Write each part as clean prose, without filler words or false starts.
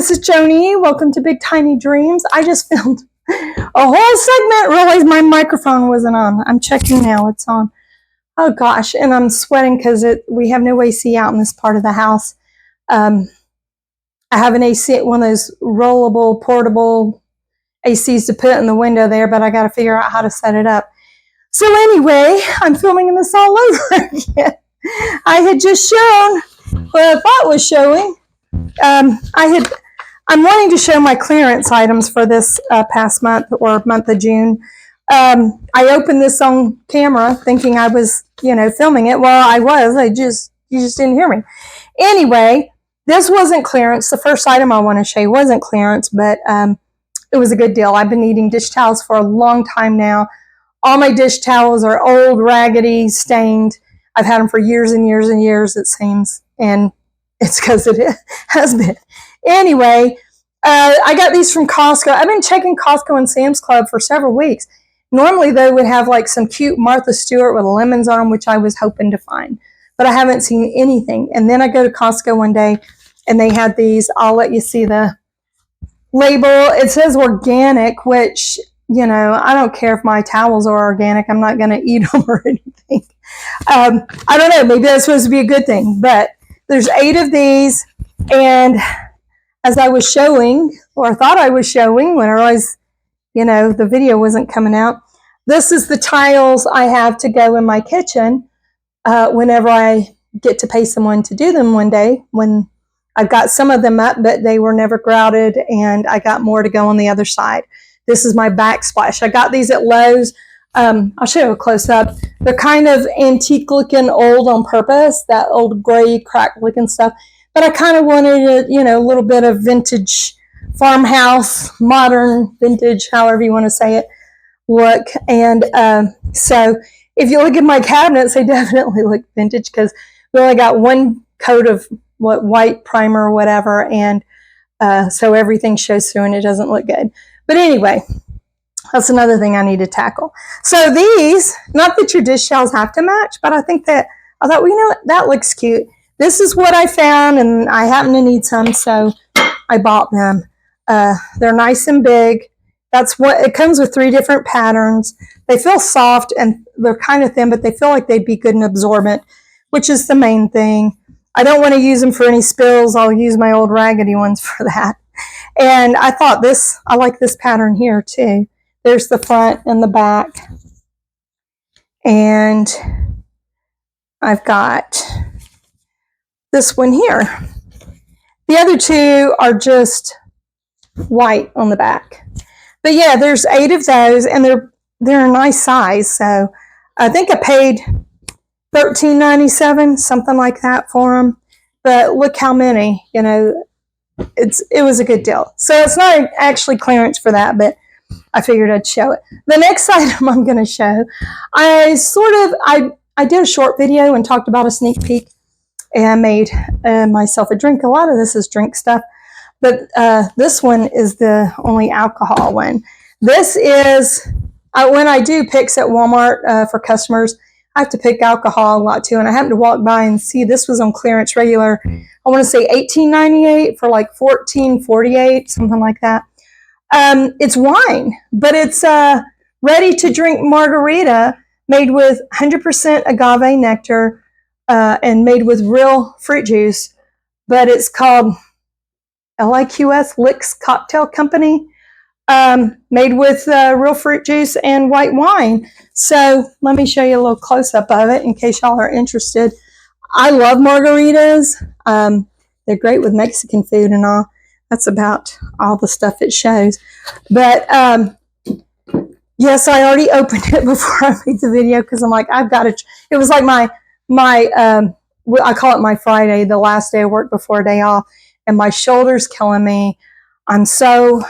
this is Joni. Welcome to Big Tiny Dreams. I just filmed a whole segment. Realized my microphone wasn't on. I'm checking now. It's on. Oh gosh, and I'm sweating because we have no AC out in this part of the house. I have an AC, one of those rollable, portable ACs to put in the window there, but I got to figure out how to set it up. So anyway, I'm filming this all over again. I had just shown what I thought was showing. I'm wanting to show my clearance items for this past month or month of June. I opened this on camera thinking I was, filming it. Well, I was. You just didn't hear me. Anyway, this wasn't clearance. The first item I want to show you wasn't clearance, but it was a good deal. I've been needing dish towels for a long time now. All my dish towels are old, raggedy, stained. I've had them for years and years and years, it seems, and it's because it has been. Anyway, I got these from Costco. I've been checking Costco and Sam's Club for several weeks. Normally, they would have like some cute Martha Stewart with lemons on them, which I was hoping to find, but I haven't seen anything. And then I go to Costco one day, and they had these. I'll let you see the label. It says organic, which, I don't care if my towels are organic. I'm not going to eat them or anything. I don't know. Maybe that's supposed to be a good thing, but there's 8 of these. And as I was showing, or I thought I was showing when I realized, the video wasn't coming out, this is the tiles I have to go in my kitchen whenever I get to pay someone to do them one day, when I've got some of them up, but they were never grouted, and I got more to go on the other side. This is my backsplash. I got these at Lowe's. I'll show you a close-up. They're kind of antique-looking, old on purpose, that old gray, cracked-looking stuff. But I kind of wanted a little bit of vintage farmhouse, modern vintage, however you want to say it, look. And so if you look at my cabinets, they definitely look vintage because we only got one coat of white primer or whatever, and so everything shows through and it doesn't look good. But anyway, that's another thing I need to tackle. So these, not that your dish towels have to match, but I thought, well, that looks cute. This is what I found, and I happen to need some, so I bought them. They're nice and big. That's what it comes with. 3 different patterns. They feel soft and they're kind of thin, but they feel like they'd be good and absorbent, which is the main thing. I don't want to use them for any spills. I'll use my old raggedy ones for that. And I thought I like this pattern here too. There's the front and the back. And I've got this one here. The other 2 are just white on the back. But yeah, there's 8 of those, and they're a nice size. So I think I paid $13.97, something like that for them. But look how many, it was a good deal. So it's not actually clearance for that, but I figured I'd show it. The next item I'm going to show, I did a short video and talked about a sneak peek, and made myself a drink. A lot of this is drink stuff, but this one is the only alcohol one. This is, when I do picks at Walmart for customers, I have to pick alcohol a lot too, and I happened to walk by and see this was on clearance regular. I want to say $18.98 for like $14.48, something like that. It's wine, but it's ready to drink margarita made with 100% agave nectar and made with real fruit juice. But it's called LIQS, Licks Cocktail Company, made with real fruit juice and white wine. So let me show you a little close-up of it in case y'all are interested. I love margaritas. They're great with Mexican food and all. That's about all the stuff it shows. But yes, I already opened it before I made the video because I'm like, I've got to. It was like my I call it my Friday, the last day of work before a day off, and my shoulder's killing me. I'm so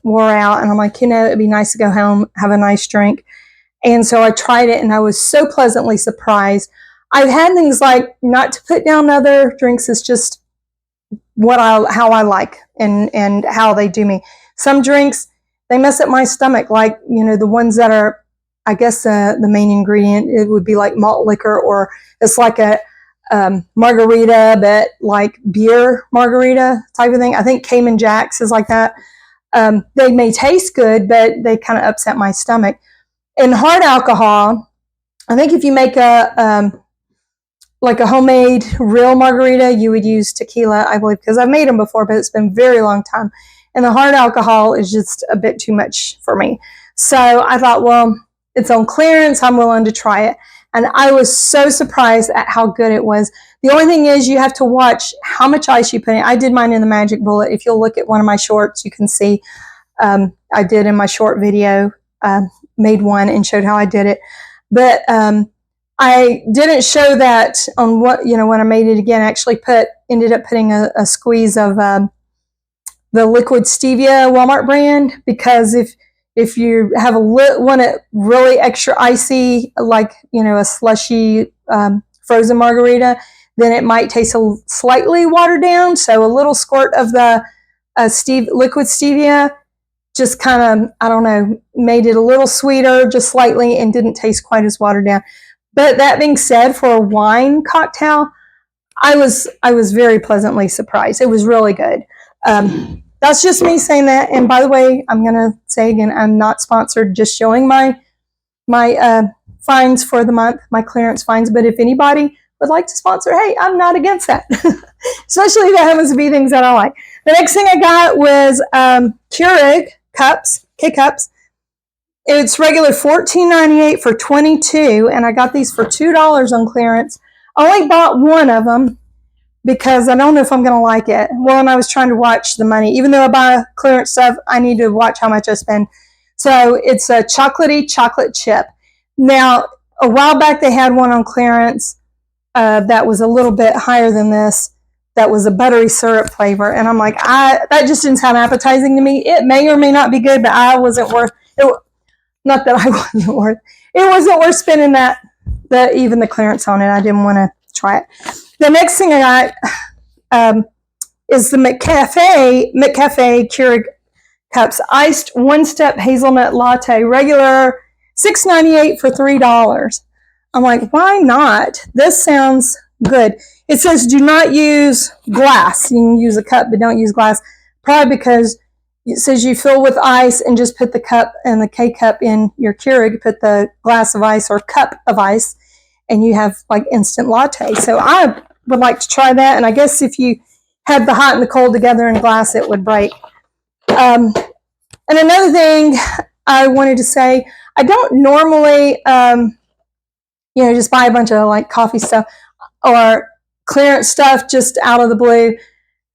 wore out, and I'm like, it'd be nice to go home, have a nice drink. And so I tried it, and I was so pleasantly surprised. I've had things like, not to put down other drinks, it's just how I like and how they do me. Some drinks, they mess up my stomach, like, the ones that are, I guess the main ingredient, it would be like malt liquor, or it's like a margarita, but like beer margarita type of thing. I think Cayman Jack's is like that. They may taste good, but they kind of upset my stomach. In hard alcohol, I think if you make like a homemade real margarita, you would use tequila, I believe, because I've made them before, but it's been a very long time. And the hard alcohol is just a bit too much for me. So I thought, well, it's on clearance. I'm willing to try it. And I was so surprised at how good it was. The only thing is you have to watch how much ice you put in. I did mine in the Magic Bullet. If you'll look at one of my shorts, you can see I did in my short video, made one and showed how I did it. But I didn't show that on what, when I made it again. I actually ended up putting a squeeze of the liquid stevia Walmart brand, because if you have want it really extra icy, like, a slushy frozen margarita, then it might taste slightly watered down. So a little squirt of the liquid stevia just kind of, I don't know, made it a little sweeter, just slightly, and didn't taste quite as watered down. But that being said, for a wine cocktail, I was very pleasantly surprised. It was really good. That's just me saying that. And by the way, I'm going to say again, I'm not sponsored, just showing my finds for the month, my clearance finds. But if anybody would like to sponsor, hey, I'm not against that. Especially if it happens to be things that I like. The next thing I got was Keurig cups, K-Cups. It's regular $14.98 for 22, and I got these for $2 on clearance. I only bought one of them because I don't know if I'm going to like it. Well, and I was trying to watch the money. Even though I buy clearance stuff, I need to watch how much I spend. So it's a chocolatey chocolate chip. Now, a while back they had one on clearance that was a little bit higher than this. That was a buttery syrup flavor. And I'm like, that just didn't sound appetizing to me. It may or may not be good, but I wasn't worth it. Not that I wasn't worth it. It wasn't worth spending even the clearance on it. I didn't want to try it. The next thing I got is the McCafe Keurig cups, iced one-step hazelnut latte, regular $6.98 for $3. I'm like, why not? This sounds good. It says do not use glass. You can use a cup, but don't use glass. Probably because it says you fill with ice and just put the cup and the K-Cup in your Keurig, put the glass of ice or cup of ice, and you have like instant latte. So I would like to try that. And I guess if you had the hot and the cold together in a glass, it would break. And another thing I wanted to say, I don't normally, just buy a bunch of like coffee stuff or clearance stuff just out of the blue.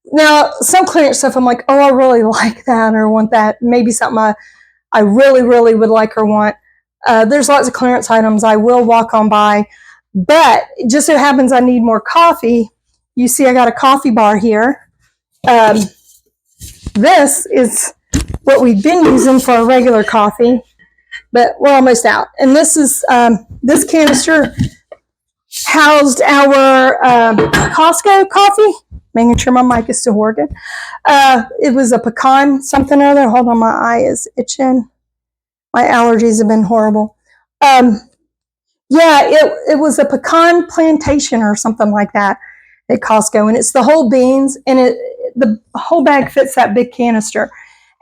Now, some clearance stuff, I'm like, oh, I really like that or want that. Maybe something I really, really would like or want. There's lots of clearance items I will walk on by. But it just so happens I need more coffee. You see I got a coffee bar here. This is what we've been using for a regular coffee, but we're almost out. And this is this canister housed our Costco coffee. Making sure my mic is still working. It was a pecan something or other. Hold on, my eye is itching. My allergies have been horrible. Yeah, it was a pecan plantation or something like that at Costco, and it's the whole beans, and the whole bag fits that big canister.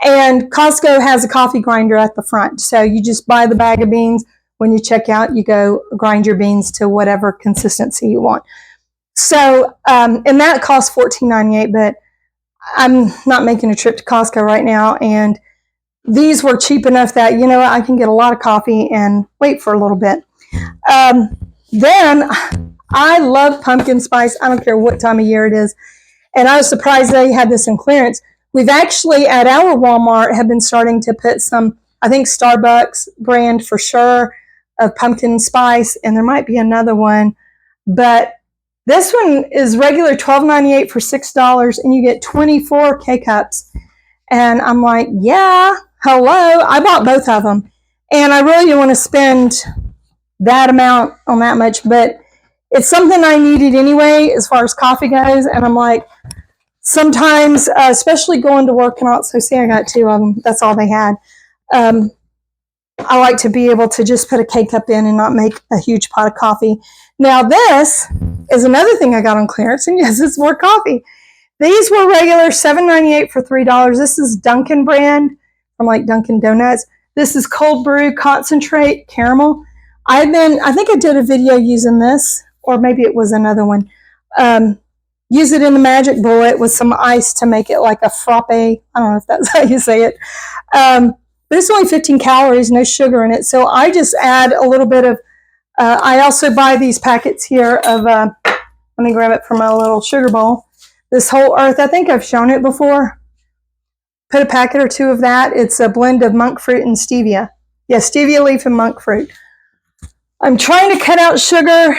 And Costco has a coffee grinder at the front, so you just buy the bag of beans. When you check out, you go grind your beans to whatever consistency you want. So, and that costs $14.98, but I'm not making a trip to Costco right now, and these were cheap enough that, I can get a lot of coffee and wait for a little bit. Then I love pumpkin spice. I don't care what time of year it is. And I was surprised they had this in clearance. We've actually, at our Walmart, have been starting to put some, I think Starbucks brand for sure, of pumpkin spice. And there might be another one. But this one is regular $12.98 for $6. And you get 24 K-Cups. And I'm like, yeah, hello. I bought both of them. And I really didn't want to spend that amount on that much, but it's something I needed anyway as far as coffee goes. And I'm like, sometimes, especially going to work and also say I got two of them, that's all they had. I like to be able to just put a K-Cup in and not make a huge pot of coffee. Now this is another thing I got on clearance, and yes, it's more coffee. These were regular $7.98 for $3. This is Dunkin' brand from like Dunkin' Donuts. This is cold brew concentrate caramel. I think I did a video using this, or maybe it was another one. Use it in the Magic Bullet with some ice to make it like a frappe. I don't know if that's how you say it. But it's only 15 calories, no sugar in it. So I just add a little bit of, I also buy these packets here of, let me grab it from my little sugar bowl. This Whole Earth, I think I've shown it before. Put a packet or two of that. It's a blend of monk fruit and stevia. Yeah, stevia leaf and monk fruit. I'm trying to cut out sugar.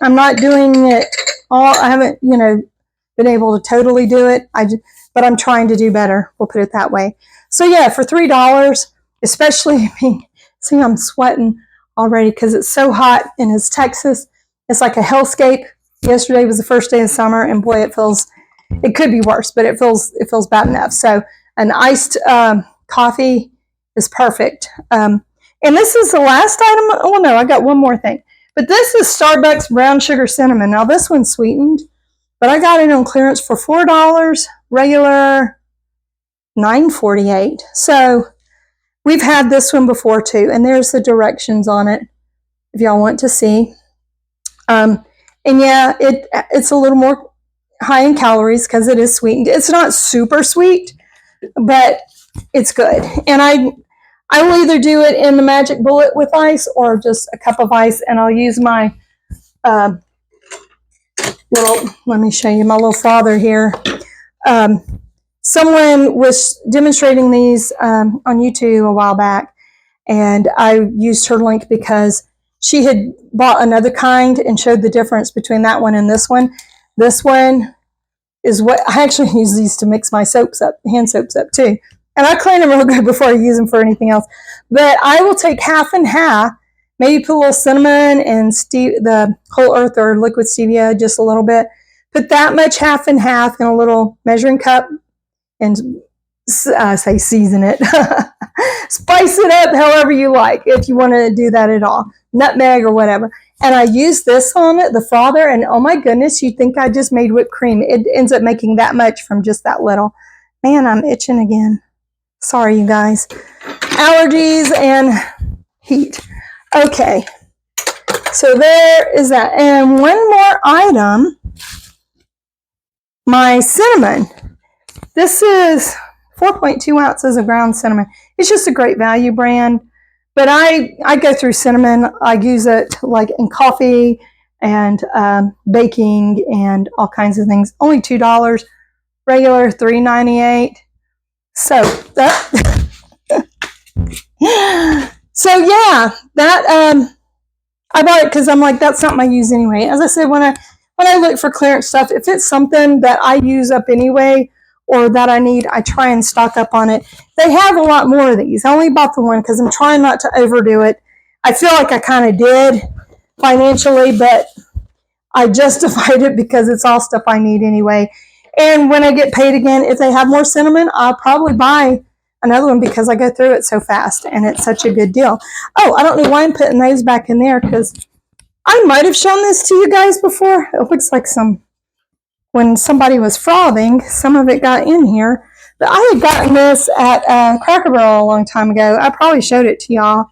I'm not doing it all. I haven't, been able to totally do it. But I'm trying to do better. We'll put it that way. So yeah, for $3, especially, see, I'm sweating already because it's so hot and it's Texas. It's like a hellscape. Yesterday was the first day of summer, and boy, it could be worse, but it feels bad enough. So an iced coffee is perfect. And this is the last item. Oh no, I got one more thing. But this is Starbucks brown sugar cinnamon. Now this one's sweetened, but I got it on clearance for $4, regular $9.48. So we've had this one before too, and there's the directions on it if y'all want to see. And yeah, it's a little more high in calories because it is sweetened. It's not super sweet, but it's good. And I will either do it in the Magic Bullet with ice or just a cup of ice, and I'll use my let me show you my little father here. Someone was demonstrating these on YouTube a while back, and I used her link because she had bought another kind and showed the difference between that one and this one. This one is what I actually use these to mix my soaps up, hand soaps up too. And I clean them real good before I use them for anything else. But I will take half and half, maybe put a little cinnamon and the Whole Earth or liquid stevia, just a little bit. Put that much half and half in a little measuring cup and say season it. Spice it up however you like, if you want to do that at all. Nutmeg or whatever. And I use this on it, the frother, and oh my goodness, you'd think I just made whipped cream. It ends up making that much from just that little. Man, I'm itching again. Sorry, you guys. Allergies and heat. Okay. So there is that. And one more item. My cinnamon. This is 4.2 ounces of ground cinnamon. It's just a great value brand. But I go through cinnamon. I use it like in coffee and baking and all kinds of things. Only $2. Regular $3.98. So that. So yeah, that I bought it because I'm like, that's something I use anyway. As I said, when I look for clearance stuff, if it's something that I use up anyway or that I need, I try and stock up on it. They have a lot more of these. I only bought the one because I'm trying not to overdo it. I feel like I kind of did financially, but I justified it because it's all stuff I need anyway. And when I get paid again, if they have more cinnamon, I'll probably buy another one because I go through it so fast and it's such a good deal. Oh, I don't know why I'm putting those back in there because I might have shown this to you guys before. It looks like when somebody was frothing, some of it got in here. But I had gotten this at Cracker Barrel a long time ago. I probably showed it to y'all.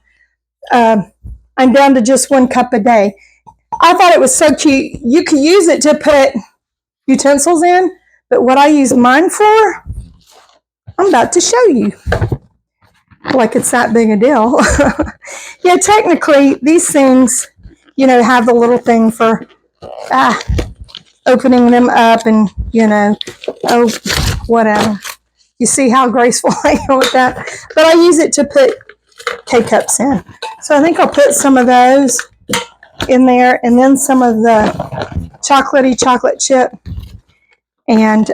I'm down to just 1 cup a day. I thought it was so cute. You could use it to put utensils in, but what I use mine for, I'm about to show you. Like it's that big a deal. Yeah, technically, these things, have the little thing for opening them up and, whatever. You see how graceful I am with that? But I use it to put K-cups in. So I think I'll put some of those in there and then some of the chocolatey chocolate chip and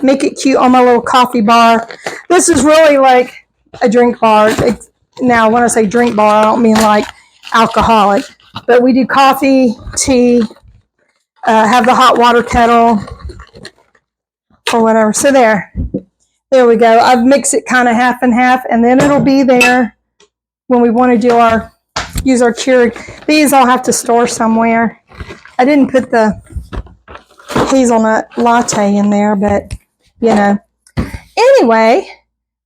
make it cute on my little coffee bar. This is really like a drink bar. Now, when I say drink bar, I don't mean like alcoholic, but we do coffee, tea, have the hot water kettle or whatever. So there we go. I've mixed it kind of half and half, and then it'll be there when we want to do our use our Keurig. These I'll have to store somewhere. I didn't put the hazelnut latte in there, but you know. Anyway,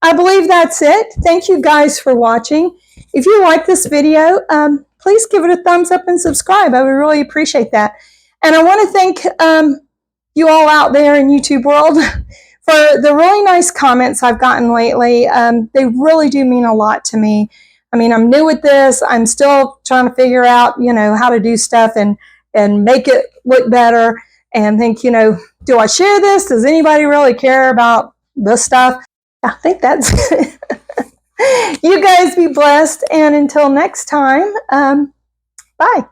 I believe that's it. Thank you guys for watching. If you like this video, please give it a thumbs up and subscribe. I would really appreciate that. And I want to thank you all out there in YouTube world for the really nice comments I've gotten lately. They really do mean a lot to me. I mean, I'm new at this. I'm still trying to figure out, you know, how to do stuff and make it look better. And think, you know, do I share this? Does anybody really care about this stuff? I think that's it. You guys be blessed. And until next time, bye.